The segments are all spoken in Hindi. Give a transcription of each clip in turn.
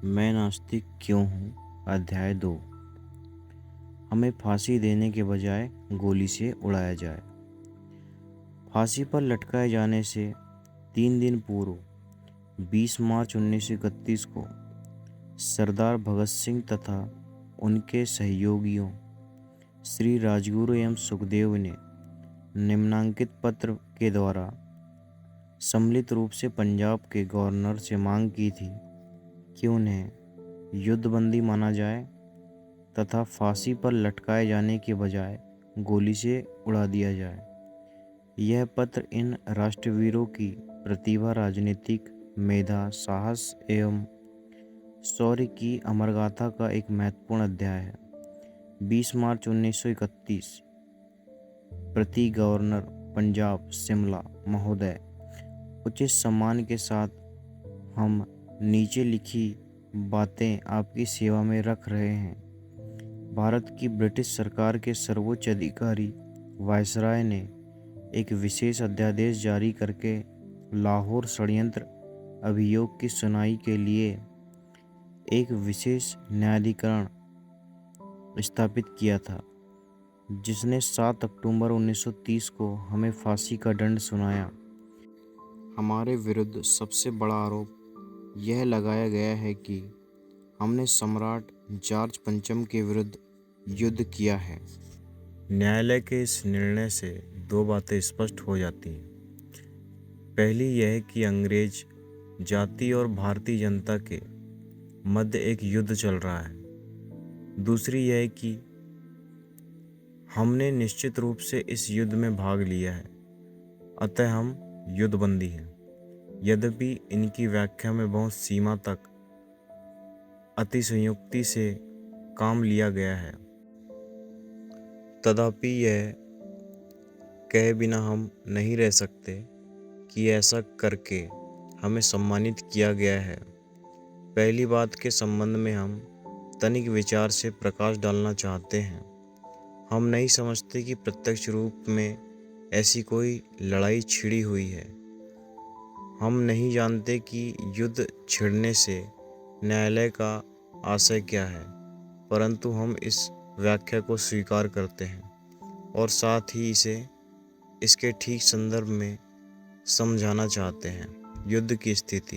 मैं नास्तिक क्यों हूँ। अध्याय 2। हमें फांसी देने के बजाय गोली से उड़ाया जाए। फांसी पर लटकाए जाने से 3 दिन पूर्व 20 मार्च 1931 को सरदार भगत सिंह तथा उनके सहयोगियों श्री राजगुरु एवं सुखदेव ने निम्नांकित पत्र के द्वारा सम्मिलित रूप से पंजाब के गवर्नर से मांग की थी कि उन्हें युद्धबंदी माना जाए तथा फांसी पर लटकाए जाने के बजाय गोली से उड़ा दिया जाए। यह पत्र इन राष्ट्रवीरों की प्रतिभा, राजनीतिक मेधा, साहस एवं शौर्य की अमरगाथा का एक महत्वपूर्ण अध्याय है। 20 मार्च 1931 प्रति गवर्नर पंजाब शिमला महोदय, उचित सम्मान के साथ हम नीचे लिखी बातें आपकी सेवा में रख रहे हैं। भारत की ब्रिटिश सरकार के सर्वोच्च अधिकारी वायसराय ने एक विशेष अध्यादेश जारी करके लाहौर षड्यंत्र अभियोग की सुनवाई के लिए एक विशेष न्यायाधिकरण स्थापित किया था, जिसने 7 अक्टूबर 1930 को हमें फांसी का दंड सुनाया। हमारे विरुद्ध सबसे बड़ा आरोप यह लगाया गया है कि हमने सम्राट जॉर्ज पंचम के विरुद्ध युद्ध किया है। न्यायालय के इस निर्णय से 2 बातें स्पष्ट हो जाती हैं। पहली यह कि अंग्रेज जाति और भारतीय जनता के मध्य एक युद्ध चल रहा है। दूसरी यह कि हमने निश्चित रूप से इस युद्ध में भाग लिया है, अतः हम युद्धबंदी हैं। यद्यपि इनकी व्याख्या में बहुत सीमा तक अतिशयोक्ति से काम लिया गया है, तथापि यह कहे बिना हम नहीं रह सकते कि ऐसा करके हमें सम्मानित किया गया है। पहली बात के संबंध में हम तनिक विचार से प्रकाश डालना चाहते हैं। हम नहीं समझते कि प्रत्यक्ष रूप में ऐसी कोई लड़ाई छिड़ी हुई है। हम नहीं जानते कि युद्ध छिड़ने से न्यायालय का आशय क्या है, परंतु हम इस व्याख्या को स्वीकार करते हैं और साथ ही इसे इसके ठीक संदर्भ में समझाना चाहते हैं। युद्ध की स्थिति,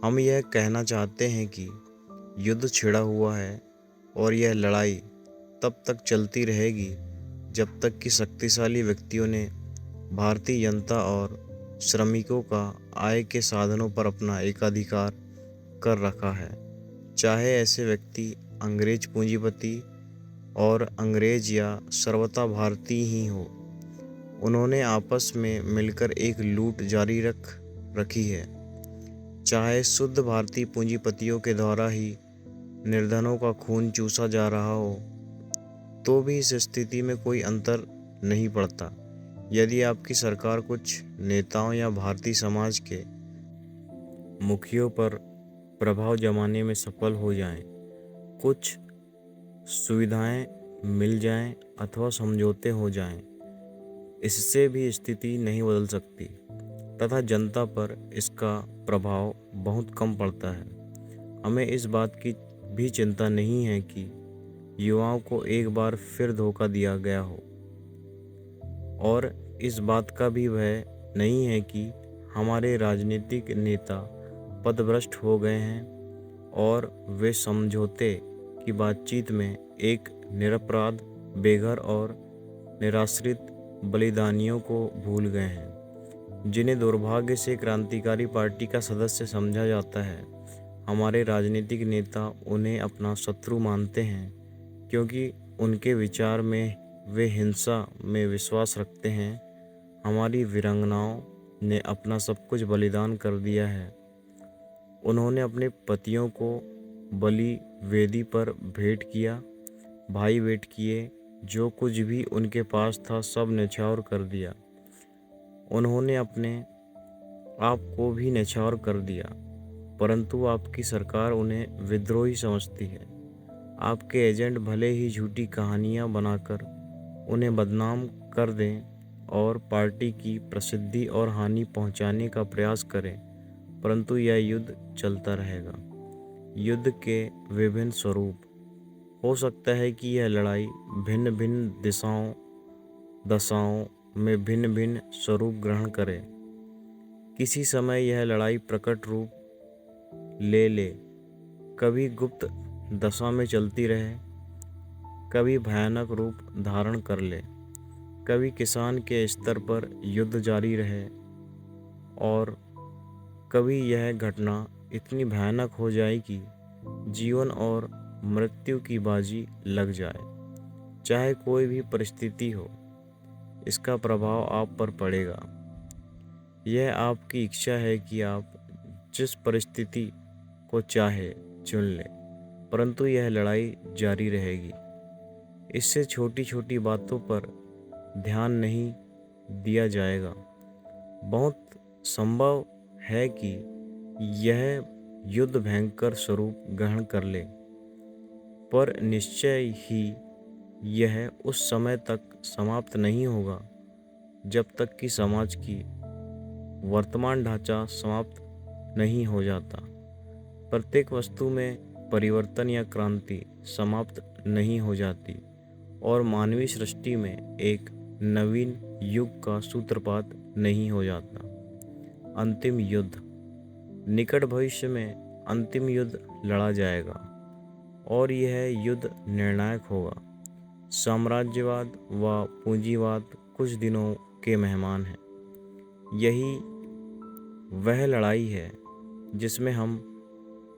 हम यह कहना चाहते हैं कि युद्ध छिड़ा हुआ है और यह लड़ाई तब तक चलती रहेगी जब तक कि शक्तिशाली व्यक्तियों ने भारतीय जनता और श्रमिकों का आय के साधनों पर अपना एकाधिकार कर रखा है। चाहे ऐसे व्यक्ति अंग्रेज पूंजीपति और अंग्रेज या सर्वथा भारतीय ही हो, उन्होंने आपस में मिलकर एक लूट जारी रखी है। चाहे शुद्ध भारतीय पूंजीपतियों के द्वारा ही निर्धनों का खून चूसा जा रहा हो, तो भी इस स्थिति में कोई अंतर नहीं पड़ता। यदि आपकी सरकार कुछ नेताओं या भारतीय समाज के मुखियों पर प्रभाव जमाने में सफल हो जाए, कुछ सुविधाएं मिल जाएं अथवा समझौते हो जाएं, इससे भी स्थिति नहीं बदल सकती तथा जनता पर इसका प्रभाव बहुत कम पड़ता है। हमें इस बात की भी चिंता नहीं है कि युवाओं को एक बार फिर धोखा दिया गया हो, और इस बात का भी भय नहीं है कि हमारे राजनीतिक नेता पदभ्रष्ट हो गए हैं और वे समझौते की बातचीत में एक निरपराध, बेघर और निराश्रित बलिदानियों को भूल गए हैं, जिन्हें दुर्भाग्य से क्रांतिकारी पार्टी का सदस्य समझा जाता है। हमारे राजनीतिक नेता उन्हें अपना शत्रु मानते हैं क्योंकि उनके विचार में वे हिंसा में विश्वास रखते हैं। हमारी वीरांगनाओं ने अपना सब कुछ बलिदान कर दिया है। उन्होंने अपने पतियों को बलि वेदी पर भेंट किया, भाई भेंट किए, जो कुछ भी उनके पास था सब न्यौछावर कर दिया। उन्होंने अपने आप को भी न्यौछावर कर दिया, परंतु आपकी सरकार उन्हें विद्रोही समझती है। आपके एजेंट भले ही झूठी कहानियां बनाकर उन्हें बदनाम कर दें और पार्टी की प्रसिद्धि और हानि पहुंचाने का प्रयास करें, परंतु यह युद्ध चलता रहेगा। युद्ध के विभिन्न स्वरूप। हो सकता है कि यह लड़ाई भिन्न भिन्न दशाओं में भिन्न भिन्न स्वरूप ग्रहण करे। किसी समय यह लड़ाई प्रकट रूप ले, कभी गुप्त दशा में चलती रहे, कभी भयानक रूप धारण कर ले, कभी किसान के स्तर पर युद्ध जारी रहे, और कभी यह घटना इतनी भयानक हो जाए कि जीवन और मृत्यु की बाजी लग जाए। चाहे कोई भी परिस्थिति हो, इसका प्रभाव आप पर पड़ेगा। यह आपकी इच्छा है कि आप जिस परिस्थिति को चाहे चुन लें, परंतु यह लड़ाई जारी रहेगी। इससे छोटी छोटी बातों पर ध्यान नहीं दिया जाएगा। बहुत संभव है कि यह युद्ध भयंकर स्वरूप ग्रहण कर ले, पर निश्चय ही यह उस समय तक समाप्त नहीं होगा जब तक कि समाज की वर्तमान ढांचा समाप्त नहीं हो जाता। प्रत्येक वस्तु में परिवर्तन या क्रांति समाप्त नहीं हो जाती और मानवीय सृष्टि में एक नवीन युग का सूत्रपात नहीं हो जाता। अंतिम युद्ध। निकट भविष्य में अंतिम युद्ध लड़ा जाएगा और यह युद्ध निर्णायक होगा। साम्राज्यवाद व पूंजीवाद कुछ दिनों के मेहमान हैं। यही वह लड़ाई है जिसमें हम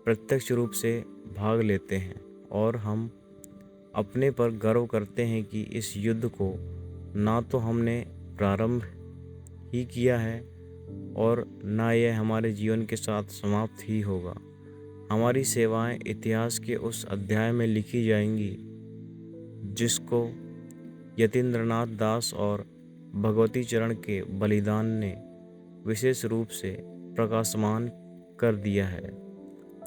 प्रत्यक्ष रूप से भाग लेते हैं और हम अपने पर गर्व करते हैं कि इस युद्ध को ना तो हमने प्रारंभ ही किया है और ना यह हमारे जीवन के साथ समाप्त ही होगा। हमारी सेवाएं इतिहास के उस अध्याय में लिखी जाएंगी जिसको यतीन्द्रनाथ दास और भगवती चरण के बलिदान ने विशेष रूप से प्रकाशमान कर दिया है।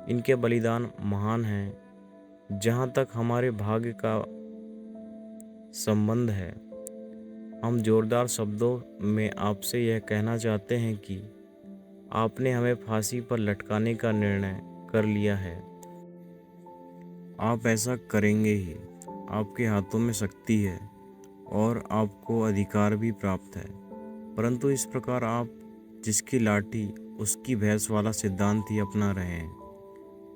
इनके बलिदान महान हैं। जहाँ तक हमारे भाग्य का संबंध है, हम जोरदार शब्दों में आपसे यह कहना चाहते हैं कि आपने हमें फांसी पर लटकाने का निर्णय कर लिया है। आप ऐसा करेंगे ही। आपके हाथों में शक्ति है और आपको अधिकार भी प्राप्त है, परंतु इस प्रकार आप जिसकी लाठी उसकी भैंस वाला सिद्धांत ही अपना रहे हैं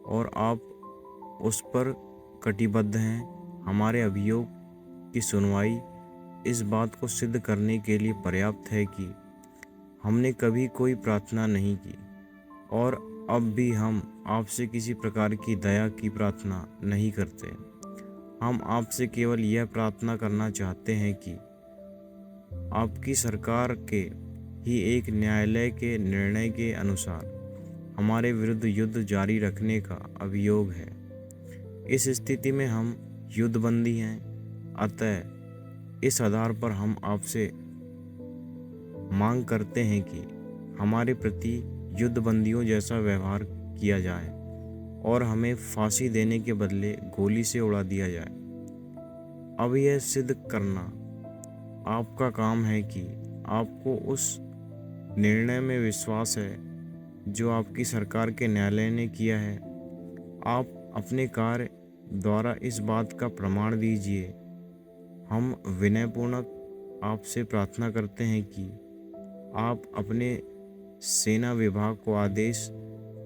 और आप उस पर कटिबद्ध हैं। हमारे अभियोग की सुनवाई इस बात को सिद्ध करने के लिए पर्याप्त है कि हमने कभी कोई प्रार्थना नहीं की और अब भी हम आपसे किसी प्रकार की दया की प्रार्थना नहीं करते। हम आपसे केवल यह प्रार्थना करना चाहते हैं कि आपकी सरकार के ही एक न्यायालय के निर्णय के अनुसार हमारे विरुद्ध युद्ध जारी रखने का अभियोग है। इस स्थिति में हम युद्धबंदी हैं। अतः इस आधार पर हम आपसे मांग करते हैं कि हमारे प्रति युद्धबंदियों जैसा व्यवहार किया जाए और हमें फांसी देने के बदले गोली से उड़ा दिया जाए। अब यह सिद्ध करना आपका काम है कि आपको उस निर्णय में विश्वास है जो आपकी सरकार के न्यायालय ने किया है। आप अपने कार्य द्वारा इस बात का प्रमाण दीजिए। हम विनयपूर्वक आपसे प्रार्थना करते हैं कि आप अपने सेना विभाग को आदेश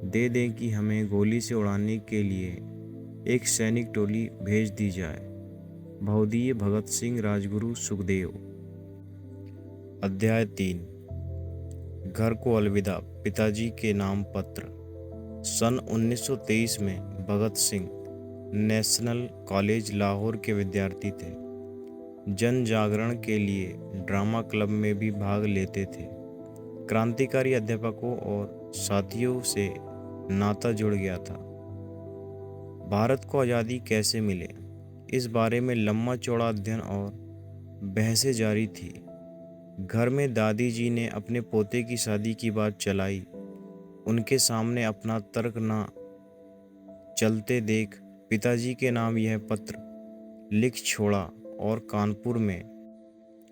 दे दें कि हमें गोली से उड़ाने के लिए एक सैनिक टोली भेज दी जाए। भवदीय भगत सिंह राजगुरु सुखदेव। अध्याय 3। घर को अलविदा। पिताजी के नाम पत्र। सन 1923 में भगत सिंह नेशनल कॉलेज लाहौर के विद्यार्थी थे। जन जागरण के लिए ड्रामा क्लब में भी भाग लेते थे। क्रांतिकारी अध्यापकों और साथियों से नाता जुड़ गया था। भारत को आज़ादी कैसे मिले, इस बारे में लंबा चौड़ा अध्ययन और बहसें जारी थी। घर में दादी जी ने अपने पोते की शादी की बात चलाई। उनके सामने अपना तर्क न चलते देख पिताजी के नाम यह पत्र लिख छोड़ा और कानपुर में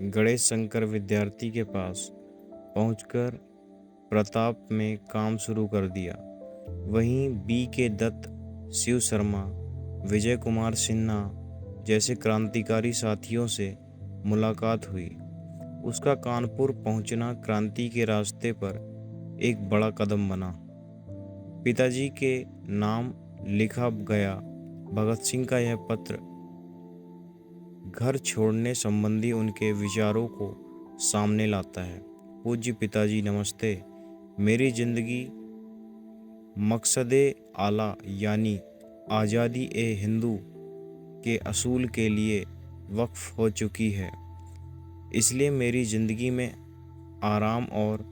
गणेश शंकर विद्यार्थी के पास पहुंचकर प्रताप में काम शुरू कर दिया। वहीं बी के दत्त शिव शर्मा, विजय कुमार सिन्हा जैसे क्रांतिकारी साथियों से मुलाकात हुई। उसका कानपुर पहुंचना क्रांति के रास्ते पर एक बड़ा कदम बना। पिताजी के नाम लिखा गया भगत सिंह का यह पत्र घर छोड़ने संबंधी उनके विचारों को सामने लाता है। पूज्य पिताजी नमस्ते। मेरी जिंदगी मकसदे आला यानी आज़ादी ए हिंदू के असूल के लिए वक्फ हो चुकी है। इसलिए मेरी ज़िंदगी में आराम और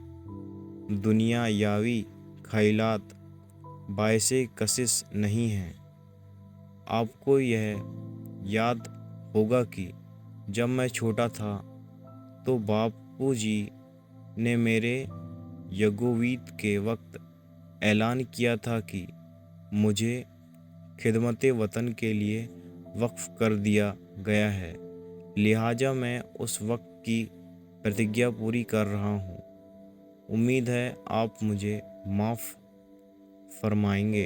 दुनियावी ख्यालात बायसे कशिश नहीं हैं। आपको यह याद होगा कि जब मैं छोटा था तो बापूजी ने मेरे यगोवीत के वक्त ऐलान किया था कि मुझे खिदमत वतन के लिए वक्फ कर दिया गया है। लिहाजा मैं उस वक्त की प्रतिज्ञा पूरी कर रहा हूँ। उम्मीद है आप मुझे माफ़ फरमाएंगे।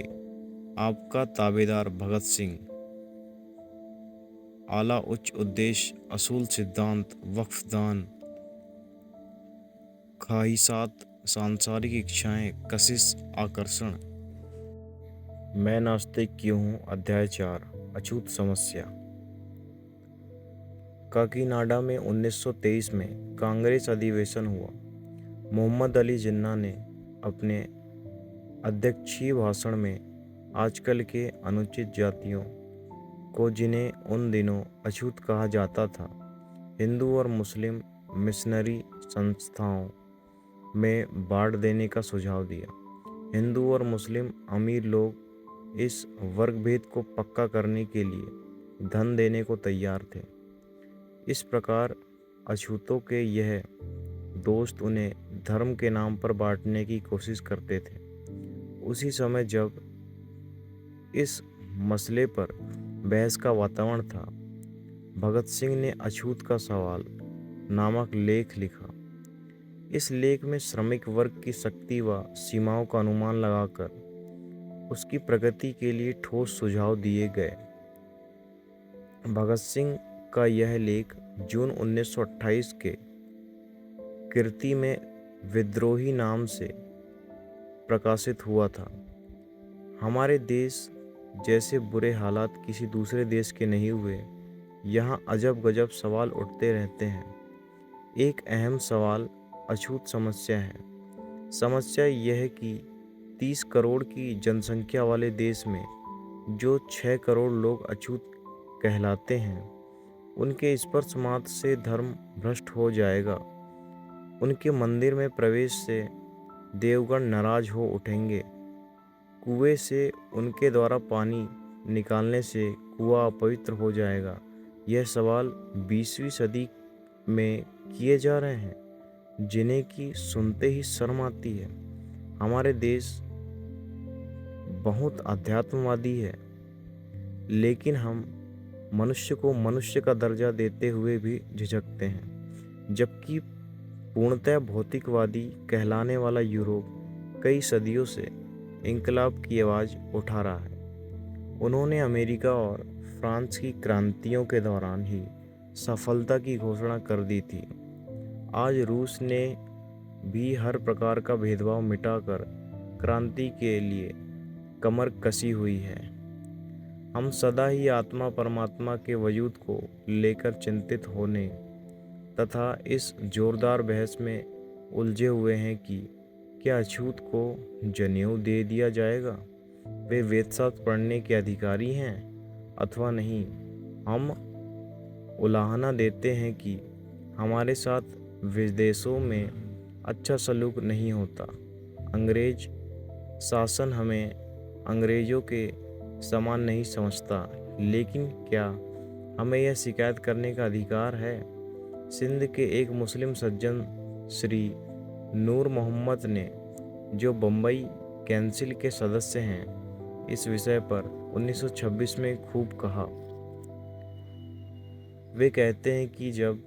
आपका ताबेदार भगत सिंह। आला उच्च उद्देश्य, असूल सिद्धांत, वक्फदान, ख्वाहिशात, सांसारिक इच्छाएं, कशिश, आकर्षण। मैं नास्तिक क्यों हूँ। अध्याय 4 अछूत समस्या। काकीनाडा में 1923 में कांग्रेस अधिवेशन हुआ। मोहम्मद अली जिन्ना ने अपने अध्यक्षीय भाषण में आजकल के अनुचित जातियों को, जिन्हें उन दिनों अछूत कहा जाता था, हिंदू और मुस्लिम मिशनरी संस्थाओं में बांट देने का सुझाव दिया। हिंदू और मुस्लिम अमीर लोग इस वर्गभेद को पक्का करने के लिए धन देने को तैयार थे। इस प्रकार अछूतों के यह दोस्त उन्हें धर्म के नाम पर बांटने की कोशिश करते थे। उसी समय जब इस मसले पर बहस का वातावरण था, भगत सिंह ने अछूत का सवाल नामक लेख लिखा। इस लेख में श्रमिक वर्ग की शक्ति व सीमाओं का अनुमान लगाकर उसकी प्रगति के लिए ठोस सुझाव दिए गए। भगत सिंह का यह लेख जून 1928 के कीर्ति में विद्रोही नाम से प्रकाशित हुआ था। हमारे देश जैसे बुरे हालात किसी दूसरे देश के नहीं हुए। यहाँ अजब गजब सवाल उठते रहते हैं। एक अहम सवाल अछूत समस्या है। समस्या यह है कि 30 करोड़ की जनसंख्या वाले देश में जो 6 करोड़ लोग अछूत कहलाते हैं, उनके स्पर्श मात्र से धर्म भ्रष्ट हो जाएगा। उनके मंदिर में प्रवेश से देवगण नाराज हो उठेंगे। कुएं से उनके द्वारा पानी निकालने से कुआं अपवित्र हो जाएगा। यह सवाल 20वीं सदी में किए जा रहे हैं, जिन्हें की सुनते ही शर्म आती है। हमारे देश बहुत अध्यात्मवादी है, लेकिन हम मनुष्य को मनुष्य का दर्जा देते हुए भी झिझकते हैं, जबकि पूर्णतः भौतिकवादी कहलाने वाला यूरोप कई सदियों से इंकलाब की आवाज़ उठा रहा है। उन्होंने अमेरिका और फ्रांस की क्रांतियों के दौरान ही सफलता की घोषणा कर दी थी। आज रूस ने भी हर प्रकार का भेदभाव मिटाकर क्रांति के लिए कमर कसी हुई है। हम सदा ही आत्मा परमात्मा के वजूद को लेकर चिंतित होने तथा इस जोरदार बहस में उलझे हुए हैं कि क्या अछूत को जनेऊ दे दिया जाएगा, वे वेदशास्त्र पढ़ने के अधिकारी हैं अथवा नहीं। हम उलाहना देते हैं कि हमारे साथ विदेशों में अच्छा सलूक नहीं होता। अंग्रेज शासन हमें अंग्रेज़ों के समान नहीं समझता, लेकिन क्या हमें यह शिकायत करने का अधिकार है? सिंध के एक मुस्लिम सज्जन श्री नूर मोहम्मद ने, जो बम्बई काउंसिल के सदस्य हैं, इस विषय पर 1926 में खूब कहा। वे कहते हैं कि जब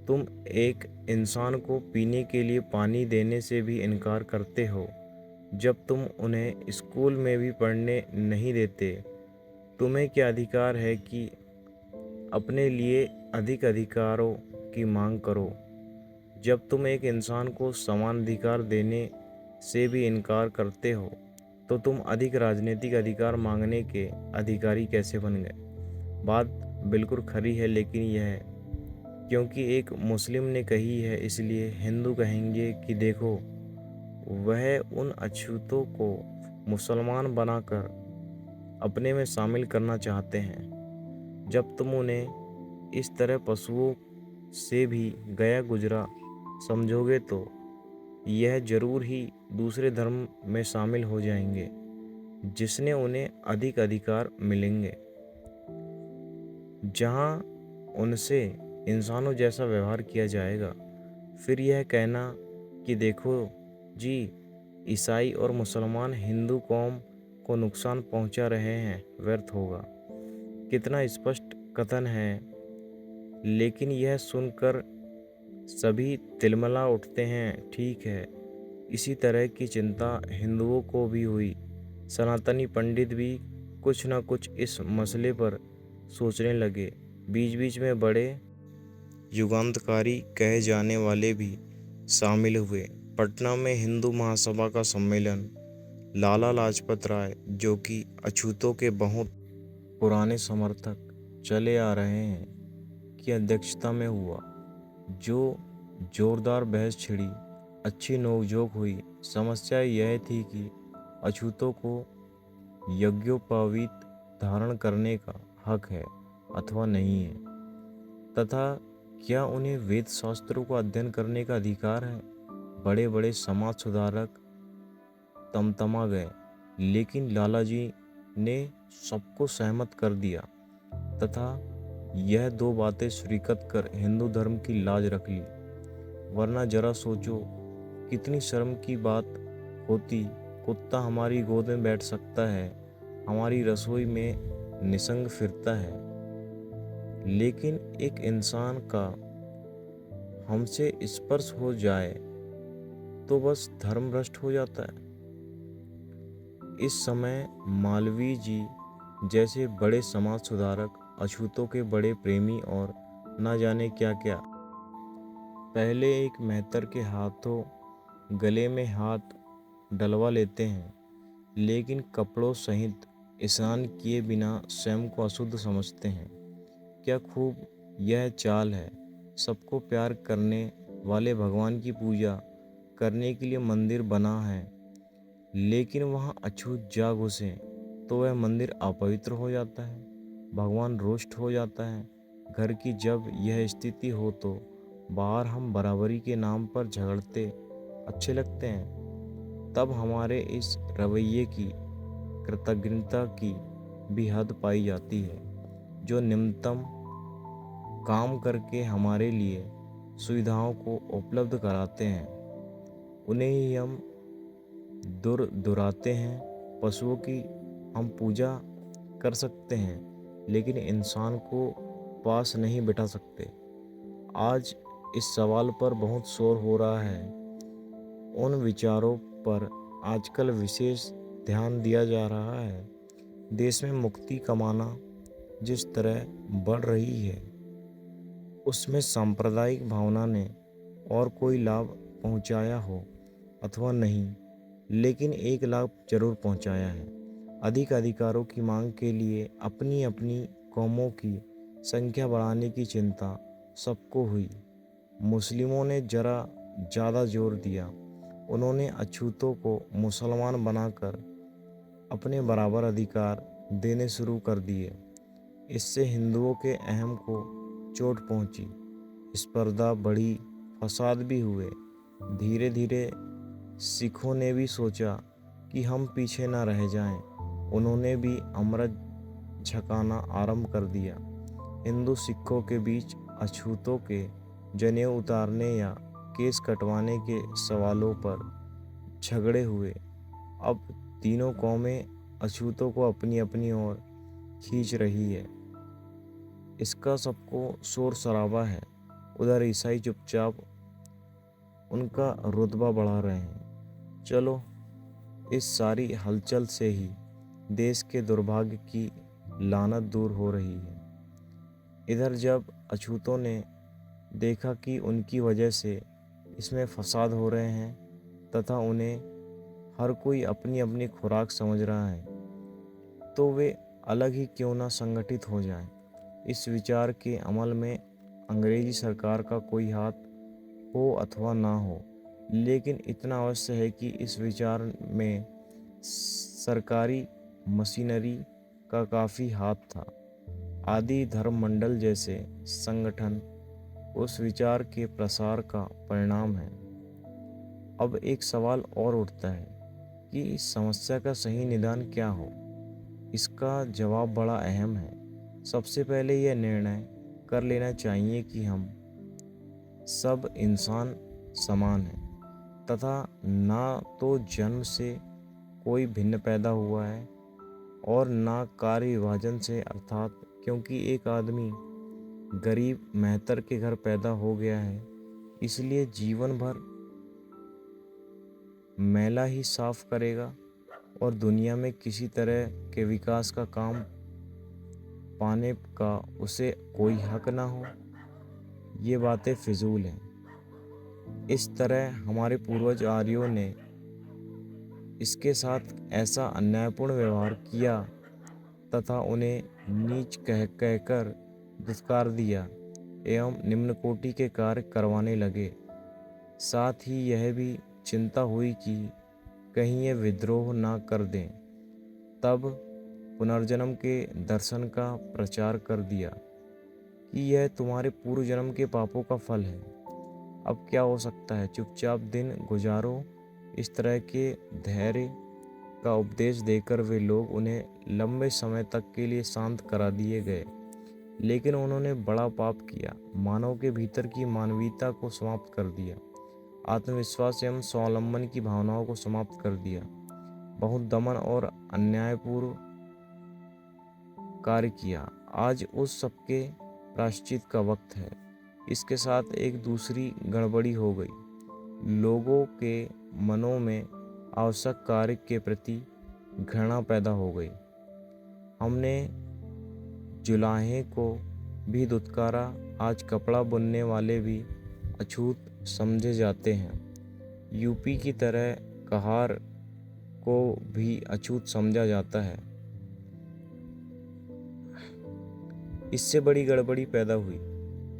तुम एक इंसान को पीने के लिए पानी देने से भी इनकार करते हो, जब तुम उन्हें स्कूल में भी पढ़ने नहीं देते, तुम्हें क्या अधिकार है कि अपने लिए अधिक अधिकारों की मांग करो? जब तुम एक इंसान को समान अधिकार देने से भी इनकार करते हो, तो तुम अधिक राजनीतिक अधिकार मांगने के अधिकारी कैसे बन गए? बात बिल्कुल खरी है, लेकिन यह क्योंकि एक मुस्लिम ने कही है इसलिए हिंदू कहेंगे कि देखो, वह उन अछूतों को मुसलमान बनाकर अपने में शामिल करना चाहते हैं। जब तुम उन्हें इस तरह पशुओं से भी गया गुजरा समझोगे तो यह जरूर ही दूसरे धर्म में शामिल हो जाएंगे, जिसने उन्हें अधिक अधिकार मिलेंगे, जहां उनसे इंसानों जैसा व्यवहार किया जाएगा। फिर यह कहना कि देखो जी, ईसाई और मुसलमान हिंदू कौम को नुकसान पहुंचा रहे हैं, व्यर्थ होगा। कितना स्पष्ट कथन है, लेकिन यह सुनकर सभी तिलमिला उठते हैं। ठीक है, इसी तरह की चिंता हिंदुओं को भी हुई। सनातनी पंडित भी कुछ न कुछ इस मसले पर सोचने लगे। बीच बीच में बड़े युगांतकारी कहे जाने वाले भी शामिल हुए। पटना में हिंदू महासभा का सम्मेलन लाला लाजपत राय, जो कि अछूतों के बहुत पुराने समर्थक चले आ रहे हैं, की अध्यक्षता में हुआ। जो जोरदार बहस छिड़ी, अच्छी नोकझोंक हुई। समस्या यह थी कि अछूतों को यज्ञोपवीत धारण करने का हक है अथवा नहीं है, तथा क्या उन्हें वेद शास्त्रों का अध्ययन करने का अधिकार है। बड़े बड़े समाज सुधारक तमतमा गए, लेकिन लालाजी ने सबको सहमत कर दिया तथा यह दो बातें स्वीकृत कर हिंदू धर्म की लाज रख ली। वरना जरा सोचो, कितनी शर्म की बात होती। कुत्ता हमारी गोद में बैठ सकता है, हमारी रसोई में निसंग फिरता है, लेकिन एक इंसान का हमसे स्पर्श हो जाए तो बस धर्म भ्रष्ट हो जाता है। इस समय मालवीय जी जैसे बड़े समाज सुधारक अछूतों के बड़े प्रेमी और न जाने क्या क्या, पहले एक मेहतर के हाथों गले में हाथ डलवा लेते हैं, लेकिन कपड़ों सहित स्नान किए बिना स्वयं को अशुद्ध समझते हैं। क्या खूब यह चाल है। सबको प्यार करने वाले भगवान की पूजा करने के लिए मंदिर बना है, लेकिन वहाँ अछूत जा घुसे तो वह मंदिर अपवित्र हो जाता है, भगवान रुष्ट हो जाता है। घर की जब यह स्थिति हो तो बाहर हम बराबरी के नाम पर झगड़ते अच्छे लगते हैं। तब हमारे इस रवैये की कृतज्ञता की भी हद पाई जाती है। जो निम्नतम काम करके हमारे लिए सुविधाओं को उपलब्ध कराते हैं, उन्हें ही हम दुराते हैं। पशुओं की हम पूजा कर सकते हैं, लेकिन इंसान को पास नहीं बिठा सकते। आज इस सवाल पर बहुत शोर हो रहा है। उन विचारों पर आजकल विशेष ध्यान दिया जा रहा है। देश में मुक्ति कमाना जिस तरह बढ़ रही है, उसमें सांप्रदायिक भावना ने और कोई लाभ पहुंचाया हो अथवा नहीं, लेकिन एक लाभ जरूर पहुंचाया है। अधिक अधिकारों की मांग के लिए अपनी अपनी कौमों की संख्या बढ़ाने की चिंता सबको हुई। मुस्लिमों ने जरा ज़्यादा जोर दिया। उन्होंने अछूतों को मुसलमान बनाकर अपने बराबर अधिकार देने शुरू कर दिए। इससे हिंदुओं के अहम को चोट पहुंची, स्पर्धा बढ़ी, फसाद भी हुए। धीरे धीरे सिखों ने भी सोचा कि हम पीछे न रह जाएं। उन्होंने भी अमृत झकाना आरंभ कर दिया। हिंदू सिखों के बीच अछूतों के जनेऊ उतारने या केस कटवाने के सवालों पर झगड़े हुए। अब तीनों कौमें अछूतों को अपनी अपनी ओर खींच रही है। इसका सबको शोर शराबा है। उधर ईसाई चुपचाप उनका रुतबा बढ़ा रहे हैं। चलो, इस सारी हलचल से ही देश के दुर्भाग्य की लानत दूर हो रही है। इधर जब अछूतों ने देखा कि उनकी वजह से इसमें फसाद हो रहे हैं तथा उन्हें हर कोई अपनी अपनी खुराक समझ रहा है, तो वे अलग ही क्यों ना संगठित हो जाएं। इस विचार के अमल में अंग्रेजी सरकार का कोई हाथ हो अथवा ना हो, लेकिन इतना अवश्य है कि इस विचार में सरकारी मशीनरी का काफ़ी हाथ था। आदि धर्म मंडल जैसे संगठन उस विचार के प्रसार का परिणाम है। अब एक सवाल और उठता है कि इस समस्या का सही निदान क्या हो। इसका जवाब बड़ा अहम है। सबसे पहले यह निर्णय कर लेना चाहिए कि हम सब इंसान समान हैं तथा ना तो जन्म से कोई भिन्न पैदा हुआ है और ना कार्य विभाजन से, अर्थात क्योंकि एक आदमी गरीब मेहतर के घर पैदा हो गया है इसलिए जीवन भर मैला ही साफ करेगा और दुनिया में किसी तरह के विकास का काम पाने का उसे कोई हक ना हो। ये बातें फिजूल हैं। इस तरह हमारे पूर्वज आर्यों ने इसके साथ ऐसा अन्यायपूर्ण व्यवहार किया तथा उन्हें नीच कहकर दुत्कार दिया एवं निम्न कोटि के कार्य करवाने लगे। साथ ही यह भी चिंता हुई कि कहीं ये विद्रोह ना कर दें। तब पुनर्जन्म के दर्शन का प्रचार कर दिया कि यह तुम्हारे पूर्व जन्म के पापों का फल है। अब क्या हो सकता है, चुपचाप दिन गुजारो। इस तरह के धैर्य का उपदेश देकर वे लोग उन्हें लंबे समय तक के लिए शांत करा दिए गए। लेकिन उन्होंने बड़ा पाप किया, मानव के भीतर की मानवीयता को समाप्त कर दिया, आत्मविश्वास एवं स्वावलंबन की भावनाओं को समाप्त कर दिया। बहुत दमन और अन्यायपूर्ण कार्य किया। आज उस सबके प्रायश्चित का वक्त है। इसके साथ एक दूसरी गड़बड़ी हो गई। लोगों के मनों में आवश्यक कार्य के प्रति घृणा पैदा हो गई। हमने जुलाहे को भी दुत्कारा। आज कपड़ा बुनने वाले भी अछूत समझे जाते हैं। यूपी की तरह कहार को भी अछूत समझा जाता है। इससे बड़ी गड़बड़ी पैदा हुई।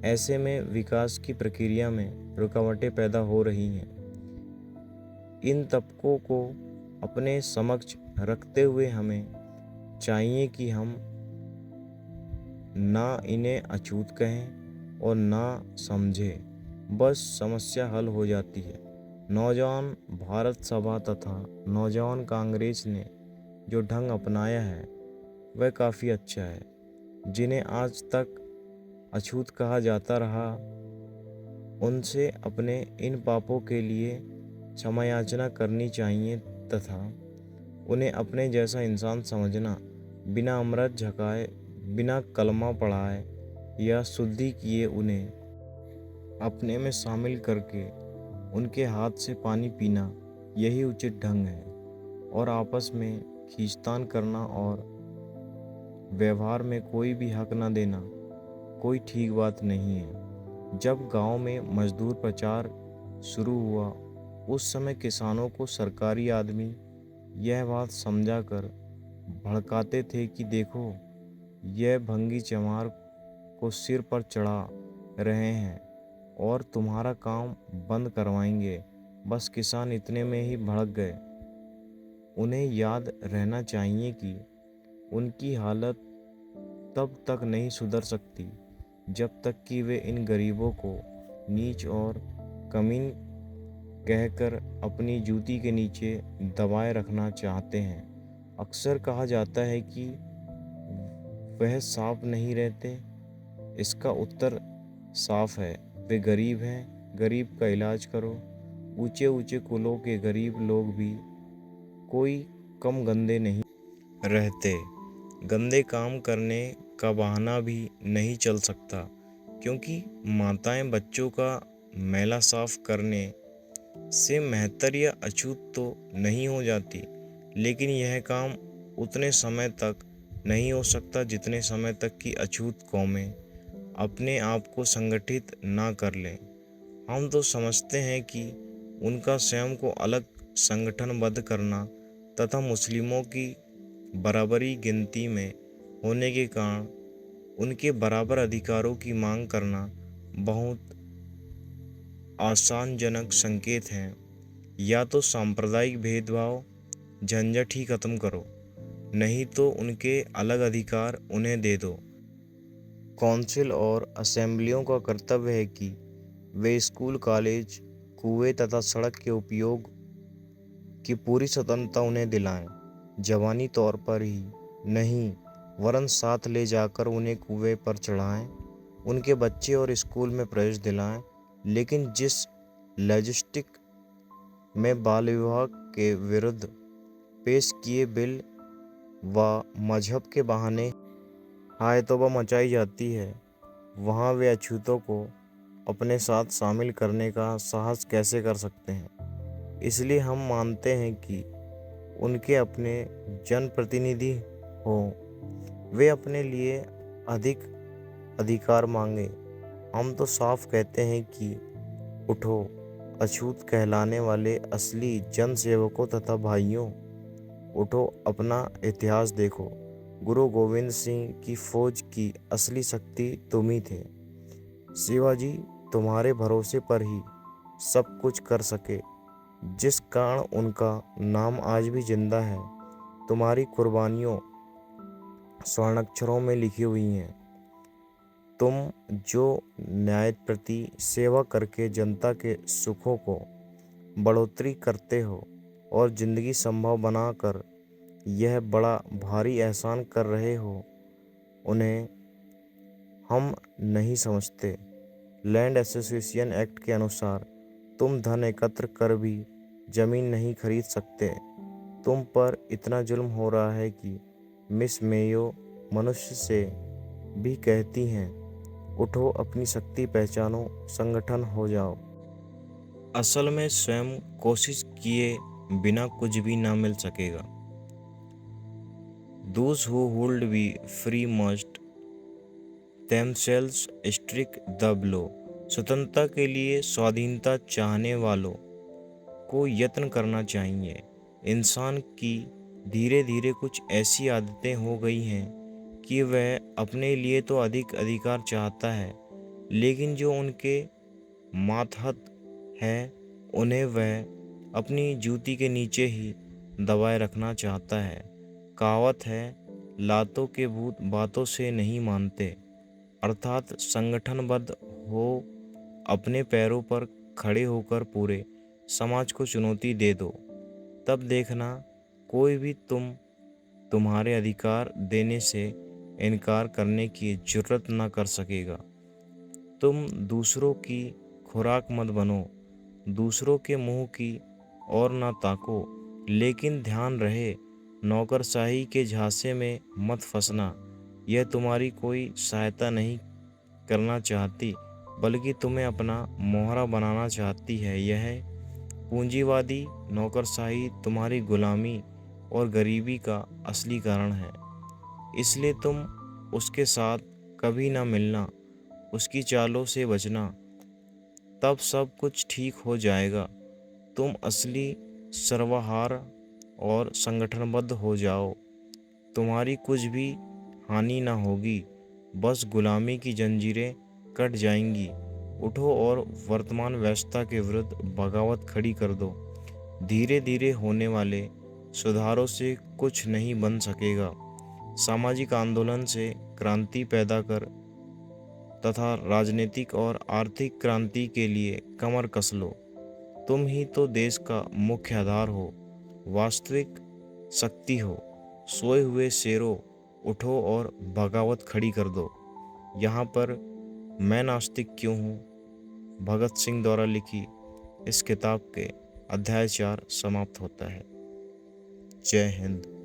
ऐसे में विकास की प्रक्रिया में रुकावटें पैदा हो रही हैं। इन तबकों को अपने समक्ष रखते हुए हमें चाहिए कि हम ना इन्हें अछूत कहें और ना समझें, बस समस्या हल हो जाती है। नौजवान भारत सभा तथा नौजवान कांग्रेस ने जो ढंग अपनाया है वह काफ़ी अच्छा है। जिन्हें आज तक अछूत कहा जाता रहा उनसे अपने इन पापों के लिए क्षमा याचना करनी चाहिए तथा उन्हें अपने जैसा इंसान समझना, बिना अमृत झकाए, बिना कलमा पढ़ाए या शुद्धि किए उन्हें अपने में शामिल करके उनके हाथ से पानी पीना यही उचित ढंग है। और आपस में खींचतान करना और व्यवहार में कोई भी हक न देना कोई ठीक बात नहीं है। जब गांव में मजदूर प्रचार शुरू हुआ उस समय किसानों को सरकारी आदमी यह बात समझाकर भड़काते थे कि देखो यह भंगी चमार को सिर पर चढ़ा रहे हैं और तुम्हारा काम बंद करवाएंगे। बस किसान इतने में ही भड़क गए। उन्हें याद रहना चाहिए कि उनकी हालत तब तक नहीं सुधर सकती जब तक कि वे इन गरीबों को नीच और कमीन कहकर अपनी जूती के नीचे दबाए रखना चाहते हैं। अक्सर कहा जाता है कि वह साफ नहीं रहते। इसका उत्तर साफ है, वे गरीब हैं। गरीब का इलाज करो। ऊंचे ऊंचे कुलों के गरीब लोग भी कोई कम गंदे नहीं रहते। गंदे काम करने का बहाना भी नहीं चल सकता, क्योंकि माताएं बच्चों का मैला साफ करने से मेहतर या अछूत तो नहीं हो जाती। लेकिन यह काम उतने समय तक नहीं हो सकता जितने समय तक कि अछूत कौमें अपने आप को संगठित ना कर लें। हम तो समझते हैं कि उनका स्वयं को अलग संगठनबद्ध करना तथा मुस्लिमों की बराबरी गिनती में होने के कारण उनके बराबर अधिकारों की मांग करना बहुत आशाजनक संकेत हैं। या तो सांप्रदायिक भेदभाव झंझट ही खत्म करो, नहीं तो उनके अलग अधिकार उन्हें दे दो। कौंसिल और असेंबलियों का कर्तव्य है कि वे स्कूल, कॉलेज, कुएं तथा सड़क के उपयोग की पूरी स्वतंत्रता उन्हें दिलाएं। जवानी तौर पर ही नहीं वरन साथ ले जाकर उन्हें कुएं पर चढ़ाएं, उनके बच्चे और स्कूल में प्रवेश दिलाएं। लेकिन जिस लॉजिस्टिक में बाल विवाह के विरुद्ध पेश किए बिल व मजहब के बहाने हाय तौबा मचाई जाती है, वहाँ वे अछूतों को अपने साथ शामिल करने का साहस कैसे कर सकते हैं। इसलिए हम मानते हैं कि उनके अपने जनप्रतिनिधि हों, वे अपने लिए अधिक अधिकार मांगे। हम तो साफ कहते हैं कि उठो अछूत कहलाने वाले असली जनसेवकों तथा भाइयों, उठो अपना इतिहास देखो। गुरु गोविंद सिंह की फौज की असली शक्ति तुम ही थे। शिवाजी तुम्हारे भरोसे पर ही सब कुछ कर सके, जिस कारण उनका नाम आज भी जिंदा है। तुम्हारी कुर्बानियों स्वर्णाक्षरों में लिखी हुई हैं। तुम जो न्याय प्रति सेवा करके जनता के सुखों को बढ़ोतरी करते हो और जिंदगी संभव बनाकर यह बड़ा भारी एहसान कर रहे हो, उन्हें हम नहीं समझते। लैंड एसोसिएशन एक्ट के अनुसार तुम धन एकत्र कर भी जमीन नहीं खरीद सकते। तुम पर इतना जुल्म हो रहा है कि मिस मेयो मनुष्य से भी कहती हैं, उठो अपनी शक्ति पहचानो, संगठन हो जाओ। असल में स्वयं कोशिश किए बिना कुछ भी ना मिल सकेगा। Those who would be free must themselves strike the blow। स्वतंत्रता के लिए स्वाधीनता चाहने वालों को यत्न करना चाहिए। इंसान की धीरे धीरे कुछ ऐसी आदतें हो गई हैं कि वह अपने लिए तो अधिक अधिकार चाहता है, लेकिन जो उनके मातहत है उन्हें वह अपनी जूती के नीचे ही दबाए रखना चाहता है। कहावत है, लातों के भूत बातों से नहीं मानते। अर्थात संगठनबद्ध हो, अपने पैरों पर खड़े होकर पूरे समाज को चुनौती दे दो। तब देखना कोई भी तुम्हारे अधिकार देने से इनकार करने की जुर्रत न कर सकेगा। तुम दूसरों की खुराक मत बनो, दूसरों के मुंह की ओर न ताको, लेकिन ध्यान रहे नौकरशाही के झांसे में मत फंसना। यह तुम्हारी कोई सहायता नहीं करना चाहती, बल्कि तुम्हें अपना मोहरा बनाना चाहती है। यह पूंजीवादी नौकरशाही तुम्हारी गुलामी और गरीबी का असली कारण है। इसलिए तुम उसके साथ कभी ना मिलना, उसकी चालों से बचना, तब सब कुछ ठीक हो जाएगा। तुम असली सर्वहारा और संगठनबद्ध हो जाओ, तुम्हारी कुछ भी हानि ना होगी, बस गुलामी की जंजीरें कट जाएंगी। उठो और वर्तमान व्यवस्था के विरुद्ध बगावत खड़ी कर दो। धीरे धीरे होने वाले सुधारों से कुछ नहीं बन सकेगा। सामाजिक आंदोलन से क्रांति पैदा कर तथा राजनीतिक और आर्थिक क्रांति के लिए कमर कस लो। तुम ही तो देश का मुख्य आधार हो, वास्तविक शक्ति हो। सोए हुए शेरों, उठो और बगावत खड़ी कर दो। यहाँ पर मैं नास्तिक क्यों हूँ, भगत सिंह द्वारा लिखी इस किताब के अध्याय 4 समाप्त होता है। जय हिंद।